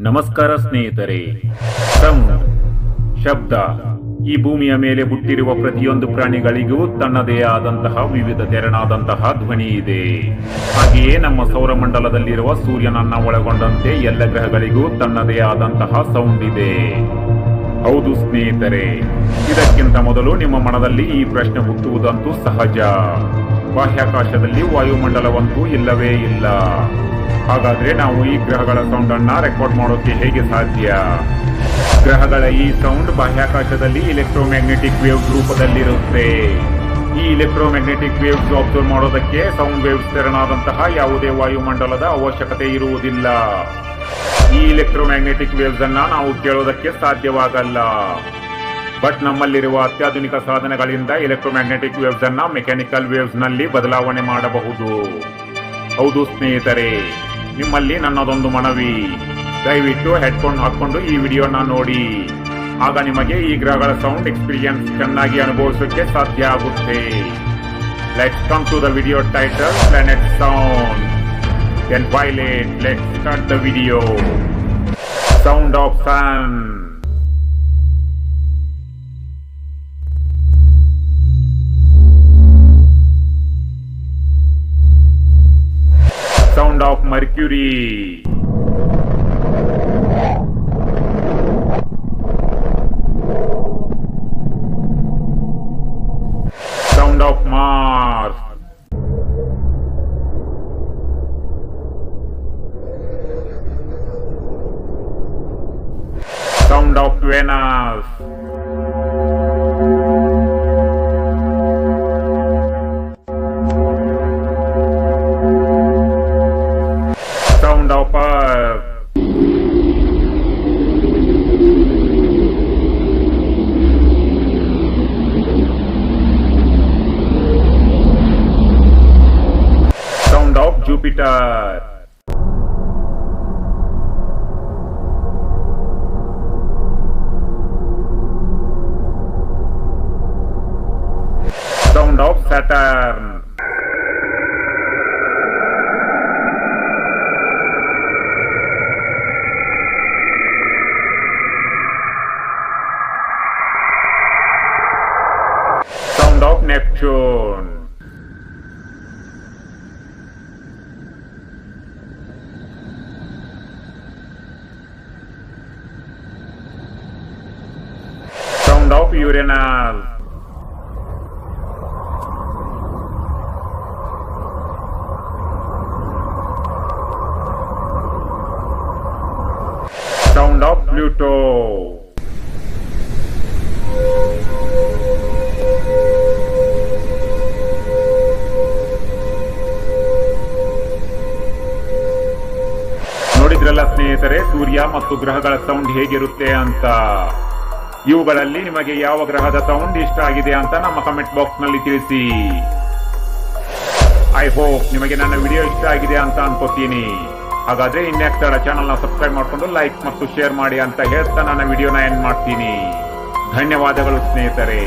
ನಮಸ್ಕಾರ ಸ್ನೇಹಿತರೆ. ಸೌಂಡ್ ಶಬ್ದ ಈ ಭೂಮಿಯ ಮೇಲೆ ಹುಟ್ಟಿರುವ ಪ್ರತಿಯೊಂದು ಪ್ರಾಣಿಗಳಿಗೂ ತನ್ನದೇ ಆದಂತಹ ವಿವಿಧ ತೆರನಾದಂತಹ ಧ್ವನಿ ಇದೆ. ಹಾಗೆಯೇ ನಮ್ಮ ಸೌರಮಂಡಲದಲ್ಲಿರುವ ಸೂರ್ಯನನ್ನ ಒಳಗೊಂಡಂತೆ ಎಲ್ಲ ಗ್ರಹಗಳಿಗೂ ತನ್ನದೇ ಆದಂತಹ ಸೌಂಡ್ ಇದೆ. ಹೌದು ಸ್ನೇಹಿತರೆ, ಇದಕ್ಕಿಂತ ಮೊದಲು ನಿಮ್ಮ ಮನದಲ್ಲಿ ಈ ಪ್ರಶ್ನೆ ಹುಟ್ಟುವುದಂತೂ ಸಹಜ. ಬಾಹ್ಯಾಕಾಶದಲ್ಲಿ ವಾಯುಮಂಡಲವಂತೂ ಇಲ್ಲವೇ ಇಲ್ಲ. ಹಾಗಾದ್ರೆ ನಾವು ಈ ಗ್ರಹಗಳ ಸೌಂಡ್ ಅನ್ನ ರೆಕಾರ್ಡ್ ಮಾಡೋಕೆ ಹೇಗೆ ಸಾಧ್ಯ? ಗ್ರಹಗಳ ಈ ಸೌಂಡ್ ಬಾಹ್ಯಾಕಾಶದಲ್ಲಿ ಎಲೆಕ್ಟ್ರೋಮ್ಯಾಗ್ನೆಟಿಕ್ ವೇವ್ಸ್ ರೂಪದಲ್ಲಿರುತ್ತೆ. ಈ ಎಲೆಕ್ಟ್ರೋಮ್ಯಾಗ್ನೆಟಿಕ್ ವೇವ್ಸ್ ಅಬ್ಸರ್ವ್ ಮಾಡೋದಕ್ಕೆ ಸೌಂಡ್ ವೇವ್ಸ್ ತೆರನಾದಂತಹ ಯಾವುದೇ ವಾಯುಮಂಡಲದ ಅವಶ್ಯಕತೆ ಇರುವುದಿಲ್ಲ. ಈ ಎಲೆಕ್ಟ್ರೋಮ್ಯಾಗ್ನೆಟಿಕ್ ವೇವ್ಸ್ ಅನ್ನ ನಾವು ಕೇಳೋದಕ್ಕೆ ಸಾಧ್ಯವಾಗಲ್ಲ. ಬಟ್ ನಮ್ಮಲ್ಲಿರುವ ಅತ್ಯಾಧುನಿಕ ಸಾಧನಗಳಿಂದ ಎಲೆಕ್ಟ್ರೋಮ್ಯಾಗ್ನೆಟಿಕ್ ವೇವ್ಸ್ ಅನ್ನ ಮೆಕ್ಯಾನಿಕಲ್ ವೇವ್ಸ್ ನಲ್ಲಿ ಬದಲಾವಣೆ ಮಾಡಬಹುದು. ಹೌದು ಸ್ನೇಹಿತರೆ, ನಿಮ್ಮಲ್ಲಿ ನನ್ನದೊಂದು ಮನವಿ, ದಯವಿಟ್ಟು ಹೆಡ್ಫೋನ್ ಹಾಕೊಂಡು ಈ ವಿಡಿಯೋನ ನೋಡಿ. ಆಗ ನಿಮಗೆ ಈ ಗ್ರಹಗಳ ಸೌಂಡ್ ಎಕ್ಸ್ಪೀರಿಯನ್ಸ್ ಚೆನ್ನಾಗಿ ಅನುಭವಿಸೋಕೆ ಸಾಧ್ಯ ಆಗುತ್ತೆ. Let's come to the video title, planet sound. Then Violet, let's start the video. Sound of sun. Sound of Mercury. Sound of Mars. Sound of Venus. Sound of Earth. Sound of Jupiter. Sound of Saturn. Sound of Neptune. Sound of Uranus. Sound of Pluto. ನೋಡಿದ್ರಲ್ಲ ಸ್ನೇಹಿತರೆ, ಸೂರ್ಯ ಮತ್ತು ಗ್ರಹಗಳ sound ಹೇಗಿರುತ್ತೆ ಅಂತ. ಇವುಗಳಲ್ಲಿ ನಿಮಗೆ ಯಾವ ಗ್ರಹದ ಸೌಂಡ್ ಇಷ್ಟ ಆಗಿದೆ ಅಂತ ನಮ್ಮ ಕಮೆಂಟ್ ಬಾಕ್ಸ್ ನಲ್ಲಿ ತಿಳಿಸಿ. ಐ ಹೋಪ್ ನಿಮಗೆ ನನ್ನ ವಿಡಿಯೋ ಇಷ್ಟ ಆಗಿದೆ ಅಂತ ಅನ್ಕೋತೀನಿ. ಹಾಗಾದ್ರೆ ಇನ್ನೆಕ್ಸ್ಟ್ ಚಾನಲ್ ನ ಸಬ್ಸ್ಕ್ರೈಬ್ ಮಾಡ್ಕೊಂಡು ಲೈಕ್ ಮತ್ತು ಶೇರ್ ಮಾಡಿ ಅಂತ ಹೇಳ್ತಾ ನನ್ನ ವಿಡಿಯೋನ ಎಂಡ್ ಮಾಡ್ತೀನಿ. ಧನ್ಯವಾದಗಳು ಸ್ನೇಹಿತರೆ.